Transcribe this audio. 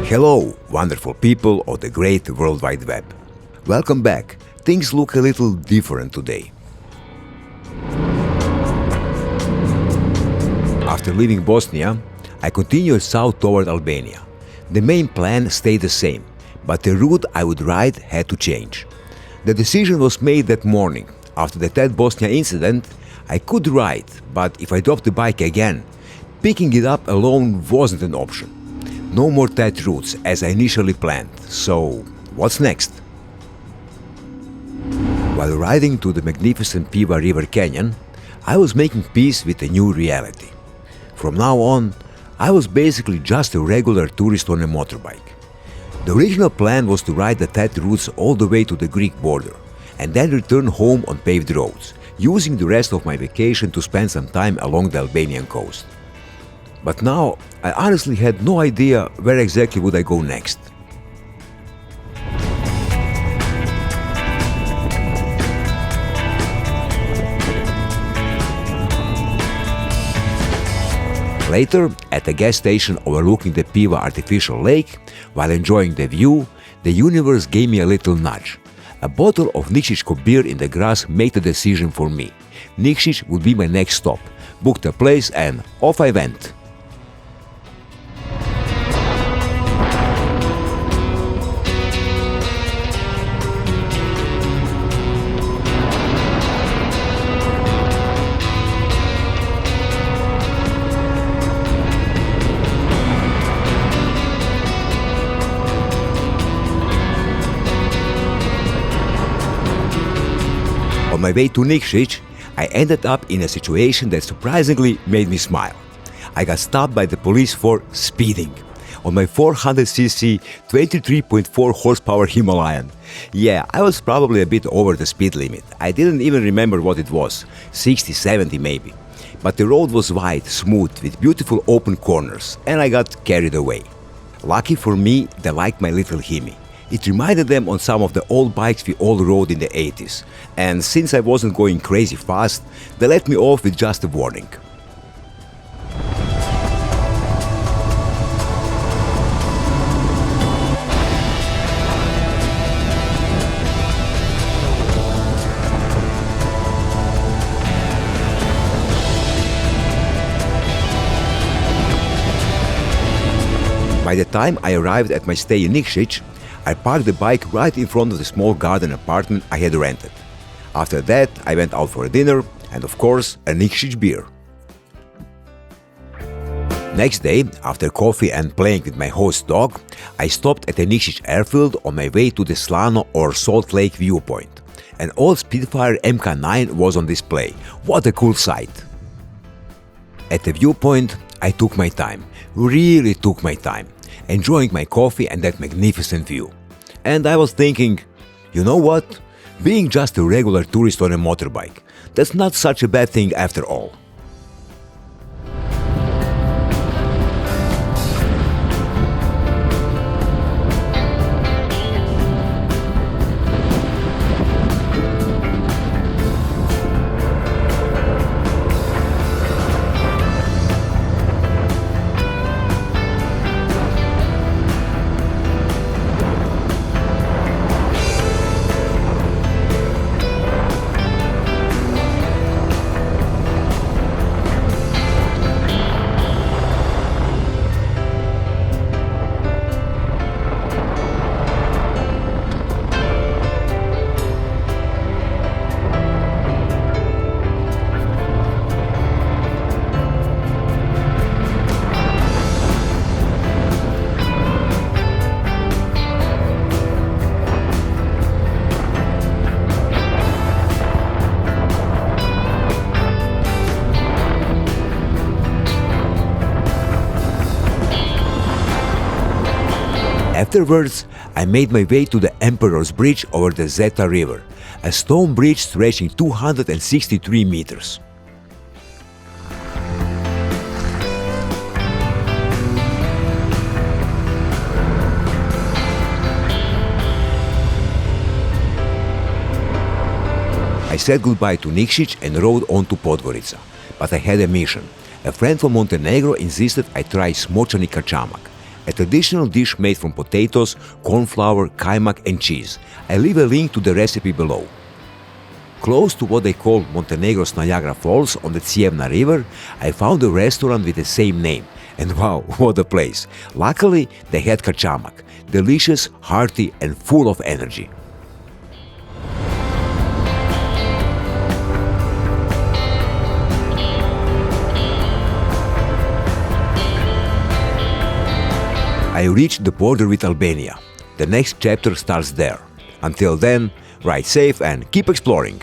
Hello, wonderful people of the great World Wide Web. Welcome back. Things look a little different today. After leaving Bosnia, I continued south toward Albania. The main plan stayed the same, but the route I would ride had to change. The decision was made that morning. After the TET Bosnia incident, I could ride, but if I dropped the bike again, picking it up alone wasn't an option. No more TET routes as I initially planned, so what's next? While riding to the magnificent Piva River Canyon, I was making peace with a new reality. From now on, I was basically just a regular tourist on a motorbike. The original plan was to ride the TET routes all the way to the Greek border and then return home on paved roads, using the rest of my vacation to spend some time along the Albanian coast. But now, I honestly had no idea where exactly would I go next. Later, at a gas station overlooking the Piva artificial lake, while enjoying the view, the universe gave me a little nudge. A bottle of Nikšić beer in the grass made the decision for me. Nikšić would be my next stop. Booked a place and off I went. On my way to Nikšić, I ended up in a situation that surprisingly made me smile. I got stopped by the police for speeding on my 400cc 23.4 horsepower Himalayan. Yeah, I was probably a bit over the speed limit. I didn't even remember what it was, 60, 70 maybe. But the road was wide, smooth, with beautiful open corners, and I got carried away. Lucky for me, they liked my little Himi. It reminded them on some of the old bikes we all rode in the 80s, and since I wasn't going crazy fast, they let me off with just a warning. By the time I arrived at my stay in Nikšić, I parked the bike right in front of the small garden apartment I had rented. After that, I went out for a dinner and, of course, a Nikšić beer. Next day, after coffee and playing with my host dog, I stopped at the Nikšić airfield on my way to the Slano or Salt Lake Viewpoint. An old Spitfire Mk IX was on display. What a cool sight! At the Viewpoint, I took my time, really took my time, enjoying my coffee and that magnificent view. And I was thinking, you know what? Being just a regular tourist on a motorbike, that's not such a bad thing after all. Afterwards, I made my way to the Emperor's Bridge over the Zeta River, a stone bridge stretching 263 meters. I said goodbye to Nikšić and rode on to Podgorica, but I had a mission. A friend from Montenegro insisted I try Smočani Kačamak, a traditional dish made from potatoes, corn flour, kajmak and cheese. I leave a link to the recipe below. Close to what they call Montenegro's Niagara Falls on the Cijevna River, I found a restaurant with the same name. And wow, what a place! Luckily, they had Kačamak, delicious, hearty and full of energy. I reached the border with Albania. The next chapter starts there. Until then, ride safe and keep exploring.